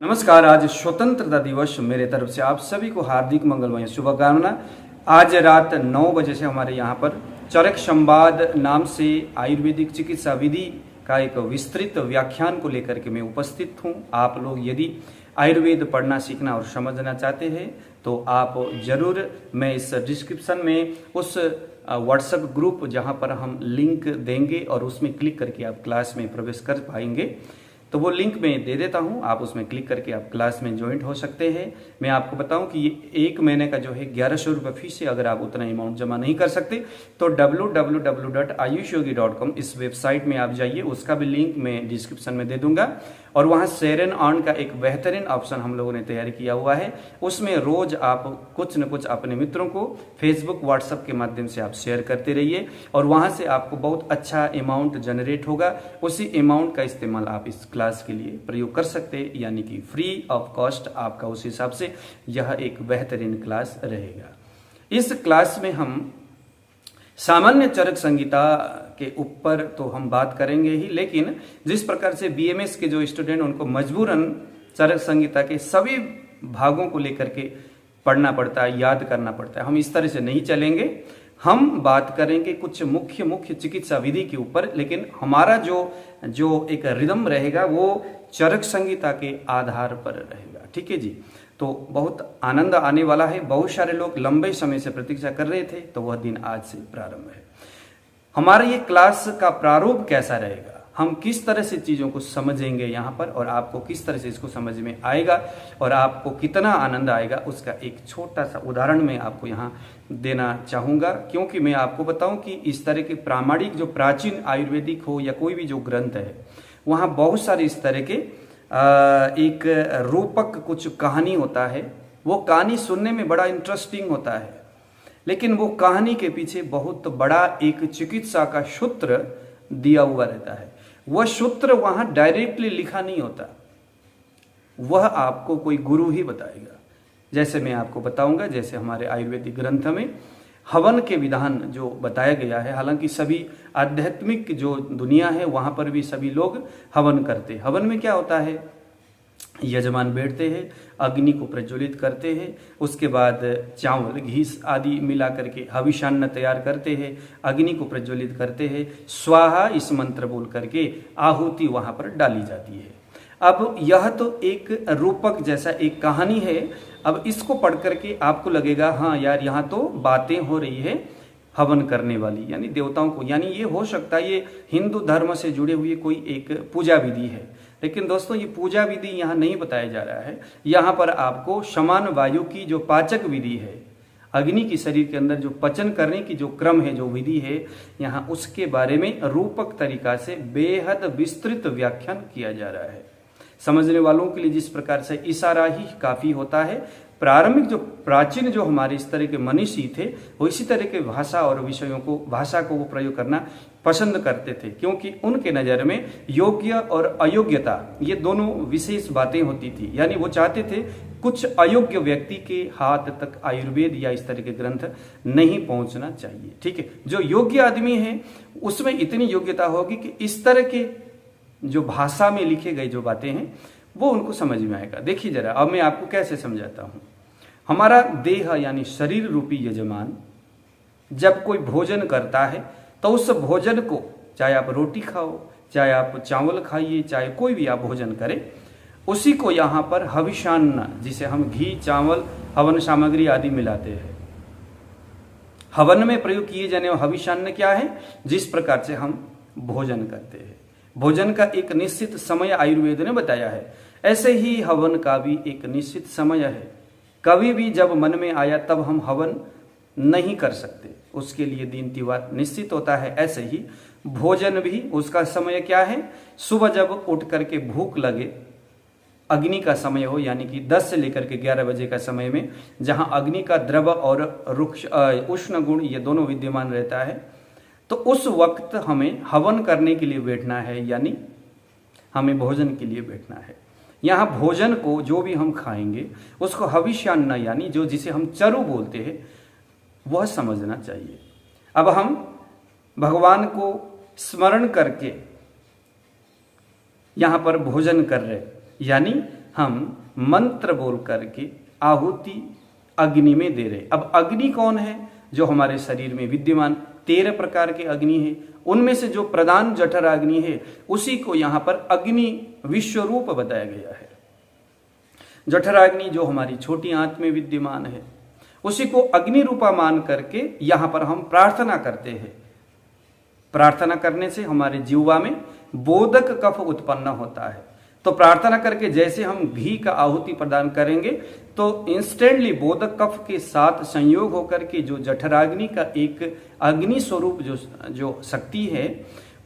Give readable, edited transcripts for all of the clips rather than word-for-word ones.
नमस्कार। आज स्वतंत्रता दिवस, मेरे तरफ से आप सभी को हार्दिक मंगलमय शुभकामना। आज रात 9 बजे से हमारे यहाँ पर चरक संवाद नाम से आयुर्वेदिक चिकित्सा विधि का एक विस्तृत व्याख्यान को लेकर के मैं उपस्थित हूँ। आप लोग यदि आयुर्वेद पढ़ना, सीखना और समझना चाहते हैं तो आप जरूर, मैं इस डिस्क्रिप्शन में उस व्हाट्सएप ग्रुप जहाँ पर हम लिंक देंगे और उसमें क्लिक करके आप क्लास में प्रवेश कर पाएंगे, तो वो लिंक मैं दे देता हूँ। आप उसमें क्लिक करके आप क्लास में ज्वाइंट हो सकते हैं। मैं आपको बताऊं कि ये एक महीने का जो है 1100 रुपये फीस है। अगर आप उतना अमाउंट जमा नहीं कर सकते तो www.ayushyogi.com इस वेबसाइट में आप जाइए, उसका भी लिंक मैं डिस्क्रिप्शन में दे दूंगा। और वहाँ शेयर एंड अर्न का एक बेहतरीन ऑप्शन हम लोगों ने तैयार किया हुआ है। उसमें रोज आप कुछ न कुछ अपने मित्रों को फेसबुक, व्हाट्सएप के माध्यम से आप शेयर करते रहिए और वहाँ से आपको बहुत अच्छा अमाउंट जनरेट होगा। उसी अमाउंट का इस्तेमाल आप इस क्लास के लिए प्रयोग कर सकते हैं, यानी कि फ्री ऑफ कॉस्ट आपका। उस हिसाब से यह एक बेहतरीन क्लास रहेगा। इस क्लास में हम सामान्य चरक संहिता के ऊपर तो हम बात करेंगे ही, लेकिन जिस प्रकार से बीएमएस के जो स्टूडेंट उनको मजबूरन चरक संहिता के सभी भागों को लेकर के पढ़ना पड़ता है, याद करना पड़ता है, हम इस तरह से नहीं चलेंगे। हम बात करेंगे कुछ मुख्य चिकित्सा विधि के ऊपर, लेकिन हमारा जो एक रिदम रहेगा वो चरक संहिता के आधार पर रहेगा। ठीक है जी। तो बहुत आनंद आने वाला है। बहुत सारे लोग लंबे समय से प्रतीक्षा कर रहे थे, तो वह दिन आज से प्रारंभ है। हमारा ये क्लास का प्रारूप कैसा रहेगा, हम किस तरह से चीज़ों को समझेंगे यहाँ पर, और आपको किस तरह से इसको समझ में आएगा और आपको कितना आनंद आएगा, उसका एक छोटा सा उदाहरण मैं आपको यहाँ देना चाहूँगा। क्योंकि मैं आपको बताऊँ कि इस तरह के प्रामाणिक जो प्राचीन आयुर्वेदिक हो या कोई भी जो ग्रंथ है, वहाँ बहुत सारे इस तरह के एक रूपक कुछ कहानी होता है। वो कहानी सुनने में बड़ा इंटरेस्टिंग होता है, लेकिन वो कहानी के पीछे बहुत बड़ा एक चिकित्सा का सूत्र दिया हुआ रहता है। वह सूत्र वहां डायरेक्टली लिखा नहीं होता, वह आपको कोई गुरु ही बताएगा। जैसे मैं आपको बताऊंगा, जैसे हमारे आयुर्वेदिक ग्रंथ में हवन के विधान जो बताया गया है, हालांकि सभी आध्यात्मिक जो दुनिया है वहां पर भी सभी लोग हवन करते हैं। हवन में क्या होता है, यजमान बैठते हैं, अग्नि को प्रज्वलित करते हैं, उसके बाद चावल, घी आदि मिला करके हविष्यान्न तैयार करते हैं, अग्नि को प्रज्वलित करते हैं, स्वाहा इस मंत्र बोल करके आहुति वहां पर डाली जाती है। अब यह तो एक रूपक जैसा एक कहानी है। अब इसको पढ़ करके आपको लगेगा हाँ यार, यहाँ तो बातें हो रही है हवन करने वाली, यानी देवताओं को, यानी ये हो सकता है ये हिंदू धर्म से जुड़े हुए कोई एक पूजा विधि है। लेकिन दोस्तों, ये पूजा विधि यहाँ नहीं बताया जा रहा है। यहाँ पर आपको समान वायु की जो पाचक विधि है, अग्नि की शरीर के अंदर जो पचन करने की जो क्रम है, जो विधि है, यहाँ उसके बारे में रूपक तरीका से बेहद विस्तृत व्याख्यान किया जा रहा है। समझने वालों के लिए जिस प्रकार से इशारा ही काफी होता है। प्रारंभिक जो प्राचीन जो हमारे इस तरह के मनीषी थे, वो इसी तरह के भाषा और विषयों को, भाषा को वो प्रयोग करना पसंद करते थे, क्योंकि उनके नज़र में योग्य और अयोग्यता ये दोनों विशेष बातें होती थी। यानी वो चाहते थे कुछ अयोग्य व्यक्ति के हाथ तक आयुर्वेद या इस तरह के ग्रंथ नहीं पहुंचना चाहिए। ठीक है, जो योग्य आदमी है उसमें इतनी योग्यता होगी कि इस तरह के जो भाषा में लिखे गए जो बातें हैं वो उनको समझ में आएगा। देखिए जरा, अब मैं आपको कैसे समझाता हूँ। हमारा देह यानी शरीर रूपी यजमान जब कोई भोजन करता है तो उस भोजन को, चाहे आप रोटी खाओ, चाहे आप चावल खाइए, चाहे कोई भी आप भोजन करें, उसी को यहाँ पर हविष्यान्न, जिसे हम घी, चावल, हवन सामग्री आदि मिलाते हैं। हवन में प्रयोग किए जाने वाले हविष्यान्न क्या है, जिस प्रकार से हम भोजन करते हैं। भोजन का एक निश्चित समय आयुर्वेद ने बताया है, ऐसे ही हवन का भी एक निश्चित समय है। कभी भी जब मन में आया तब हम हवन नहीं कर सकते, उसके लिए दिन तिवार निश्चित होता है। ऐसे ही भोजन भी, उसका समय क्या है, सुबह जब उठ करके भूख लगे, अग्नि का समय हो, यानी कि 10 से लेकर के 11 बजे का समय में, जहां अग्नि का द्रव और रुक्ष उष्ण गुण ये दोनों विद्यमान रहता है, तो उस वक्त हमें हवन करने के लिए बैठना है, यानी हमें भोजन के लिए बैठना है। यहाँ भोजन को जो भी हम खाएंगे उसको हविष्यान्न, यानी जो जिसे हम चरु बोलते हैं, वह समझना चाहिए। अब हम भगवान को स्मरण करके यहाँ पर भोजन कर रहे, यानी हम मंत्र बोल करके आहुति अग्नि में दे रहे। अब अग्नि कौन है? जो हमारे शरीर में विद्यमान 13 प्रकार के अग्नि है, उनमें से जो प्रधान जठराग्नि है उसी को यहाँ पर अग्नि विश्व रूप बताया गया है। जठराग्नि जो हमारी छोटी आंत में विद्यमान है उसी को अग्नि रूपा मान करके यहाँ पर हम प्रार्थना करते हैं। प्रार्थना करने से हमारे जीवा में बोधक कफ उत्पन्न होता है। तो प्रार्थना करके जैसे हम घी का आहुति प्रदान करेंगे तो इंस्टेंटली बोधक कफ के साथ संयोग होकर के जो जठराग्नि का एक अग्नि स्वरूप जो शक्ति है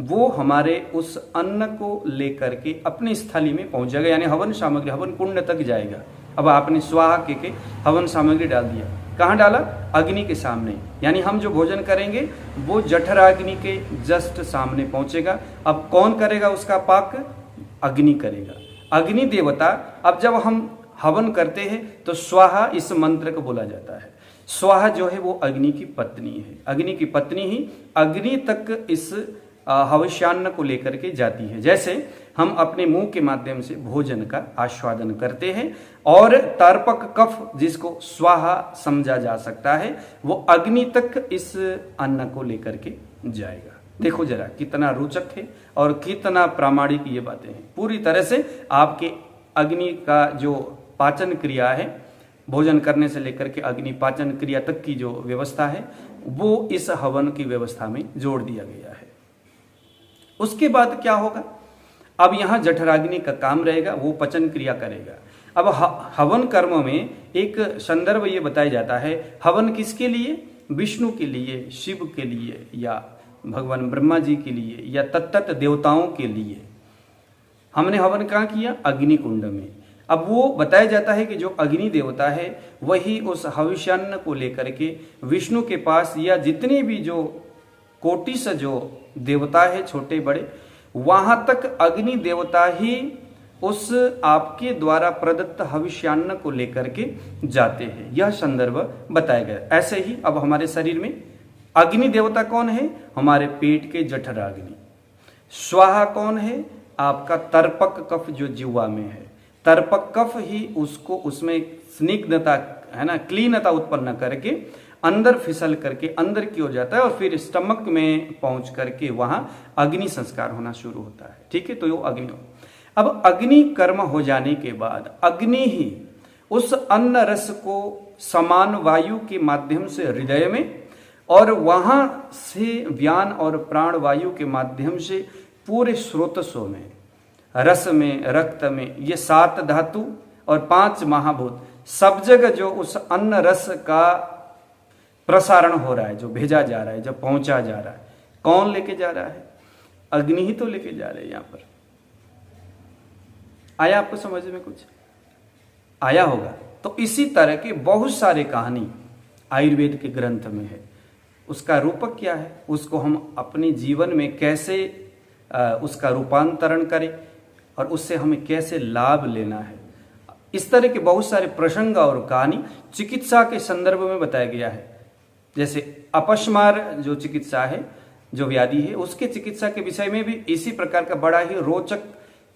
वो हमारे उस अन्न को लेकर के अपनी स्थली में पहुंच जाएगा, यानी हवन सामग्री हवन कुंड तक जाएगा। अब आपने स्वाहा के हवन सामग्री डाल दिया, कहाँ डाला? अग्नि के सामने, यानी हम जो भोजन करेंगे वो जठराग्नि के जस्ट सामने पहुंचेगा। अब कौन करेगा उसका पाक? अग्नि करेगा, अग्नि देवता। अब जब हम हवन करते हैं तो स्वाहा इस मंत्र को बोला जाता है। स्वाहा जो है वो अग्नि की पत्नी है, अग्नि की पत्नी ही अग्नि तक इस हविष्यान्न को लेकर के जाती है। जैसे हम अपने मुंह के माध्यम से भोजन का आस्वादन करते हैं और तर्पक कफ जिसको स्वाहा समझा जा सकता है वो अग्नि तक इस अन्न को लेकर के जाएगा। देखो जरा कितना रोचक है और कितना प्रामाणिक ये बातें हैं। पूरी तरह से आपके अग्नि का जो पाचन क्रिया है, भोजन करने से लेकर के अग्नि पाचन क्रिया तक की जो व्यवस्था है वो इस हवन की व्यवस्था में जोड़ दिया गया है। उसके बाद क्या होगा? अब यहां जठराग्नि का काम रहेगा, वो पचन क्रिया करेगा। अब हवन कर्म में एक संदर्भ ये बताया जाता है, हवन किसके लिए? विष्णु के लिए, शिव के लिए, या भगवान ब्रह्मा जी के लिए, या तत्त देवताओं के लिए। हमने हवन कहाँ किया? अग्नि कुंड में। अब वो बताया जाता है कि जो अग्नि देवता है वही उस हविष्यान्न को लेकर के विष्णु के पास या जितने भी जो कोटि से जो देवता है छोटे बड़े वहां तक अग्नि देवता ही उस आपके द्वारा प्रदत्त हविष्यान्न को लेकर के जाते हैं। यह संदर्भ बताया गया। ऐसे ही अब हमारे शरीर में अग्नि देवता कौन है? हमारे पेट के जठराग्नि। स्वाहा कौन है? आपका तर्पक कफ जो जीवा में है। तर्पक कफ ही उसको उसमें स्निग्धता है ना, क्लीनता उत्पन्न करके अंदर फिसल करके अंदर की ओर जाता है और फिर स्टमक में पहुंच करके वहां अग्नि संस्कार होना शुरू होता है। ठीक है, तो ये अग्नि। अब अग्नि कर्म हो जाने के बाद अग्नि ही उस अन्न रस को समान वायु के माध्यम से हृदय में और वहां से व्यान और प्राण वायु के माध्यम से पूरे स्रोतसों में, रस में, रक्त में, ये 7 धातु और 5 महाभूत सब जगह जो उस अन्न रस का प्रसारण हो रहा है, जो भेजा जा रहा है, जो पहुंचा जा रहा है, कौन लेके जा रहा है? अग्नि ही तो लेके जा रहे हैं। यहां पर आया आपको समझ में? कुछ आया होगा। तो इसी तरह के बहुत सारे कहानी आयुर्वेद के ग्रंथ में है। उसका रूपक क्या है, उसको हम अपने जीवन में कैसे उसका रूपांतरण करें और उससे हमें कैसे लाभ लेना है, इस तरह के बहुत सारे प्रसंग और कहानी चिकित्सा के संदर्भ में बताया गया है। जैसे अपस्मार जो चिकित्सा है, जो व्याधि है, उसके चिकित्सा के विषय में भी इसी प्रकार का बड़ा ही रोचक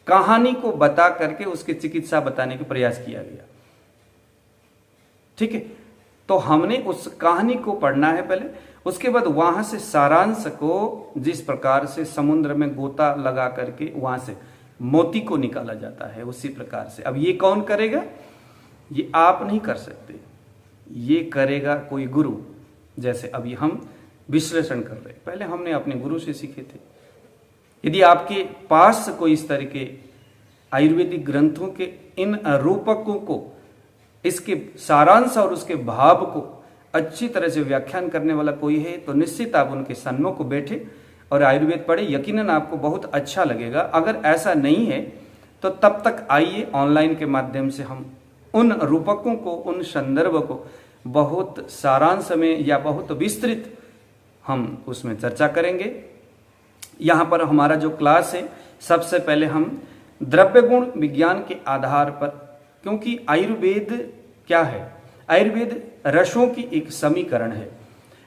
कहानी को बता करके उसकी चिकित्सा बताने का प्रयास किया गया। ठीक है, तो हमने उस कहानी को पढ़ना है पहले, उसके बाद वहां से सारांश को, जिस प्रकार से समुद्र में गोता लगा करके वहां से मोती को निकाला जाता है, उसी प्रकार से। अब ये कौन करेगा? ये आप नहीं कर सकते, ये करेगा कोई गुरु। जैसे अभी हम विश्लेषण कर रहे हैं, पहले हमने अपने गुरु से सीखे थे। यदि आपके पास कोई इस तरह के आयुर्वेदिक ग्रंथों के इन रूपकों को, इसके सारांश और उसके भाव को अच्छी तरह से व्याख्यान करने वाला कोई है तो निश्चित आप उनके सन्मुख को बैठे और आयुर्वेद पढ़े, यकीनन आपको बहुत अच्छा लगेगा। अगर ऐसा नहीं है तो तब तक आइए, ऑनलाइन के माध्यम से हम उन रूपकों को, उन संदर्भ को बहुत सारांश में या बहुत विस्तृत हम उसमें चर्चा करेंगे। यहाँ पर हमारा जो क्लास है, सबसे पहले हम द्रव्य गुण विज्ञान के आधार पर, क्योंकि आयुर्वेद क्या है? आयुर्वेद रसों की एक समीकरण है।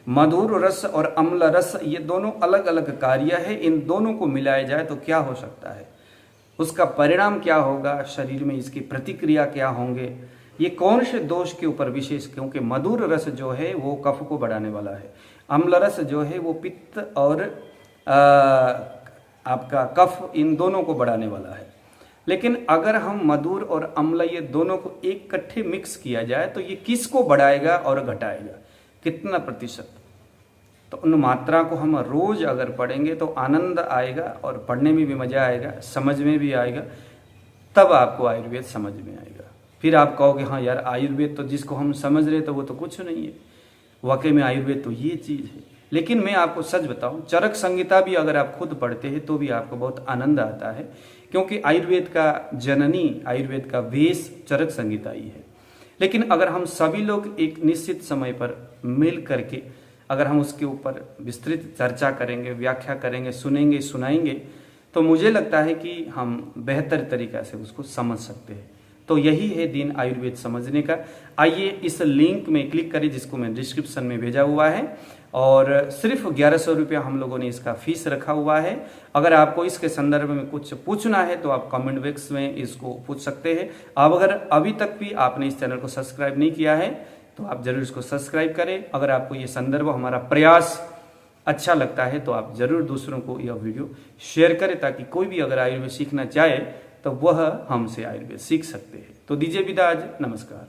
मधुर रस और अम्ल रस, ये दोनों अलग अलग कार्य है। इन दोनों को मिलाया जाए तो क्या हो सकता है? उसका परिणाम क्या होगा, शरीर में इसकी प्रतिक्रिया क्या होंगे, ये कौन से दोष के ऊपर विशेष, क्योंकि मधुर रस जो है वो कफ को बढ़ाने वाला है, अम्ल रस जो है वो पित्त और आपका कफ इन दोनों को बढ़ाने वाला है। लेकिन अगर हम मधुर और अम्ल ये दोनों को एक इकट्ठे मिक्स किया जाए तो ये किसको बढ़ाएगा और घटाएगा, कितना प्रतिशत। तो उन मात्रा को हम रोज अगर पढ़ेंगे तो आनंद आएगा और पढ़ने में भी मजा आएगा, समझ में भी आएगा, तब आपको आयुर्वेद समझ में आएगा। फिर आप कहोगे हाँ यार आयुर्वेद तो जिसको हम समझ रहे तो वो तो कुछ नहीं है, वाकई में आयुर्वेद तो ये चीज है। लेकिन मैं आपको सच बताऊं, चरक संहिता भी अगर आप खुद पढ़ते हैं तो भी आपको बहुत आनंद आता है, क्योंकि आयुर्वेद का जननी, आयुर्वेद का वेश चरक संहिता ही है। लेकिन अगर हम सभी लोग एक निश्चित समय पर मिल करके अगर हम उसके ऊपर विस्तृत चर्चा करेंगे, व्याख्या करेंगे, सुनेंगे, सुनाएंगे, तो मुझे लगता है कि हम बेहतर तरीका से उसको समझ सकते हैं। तो यही है दिन आयुर्वेद समझने का। आइए इस लिंक में क्लिक करें जिसको मैं डिस्क्रिप्शन में भेजा हुआ है, और सिर्फ 1100 रुपया हम लोगों ने इसका फीस रखा हुआ है। अगर आपको इसके संदर्भ में कुछ पूछना है तो आप कमेंट बॉक्स में इसको पूछ सकते हैं। अब अगर अभी तक भी आपने इस चैनल को सब्सक्राइब नहीं किया है तो आप जरूर इसको सब्सक्राइब करें। अगर आपको ये संदर्भ, हमारा प्रयास अच्छा लगता है तो आप जरूर दूसरों को यह वीडियो शेयर करें, ताकि कोई भी अगर आयुर्वेद सीखना चाहे तो वह हमसे आयुर्वेद सीख सकते हैं। तो दीजिए विदा आज, नमस्कार।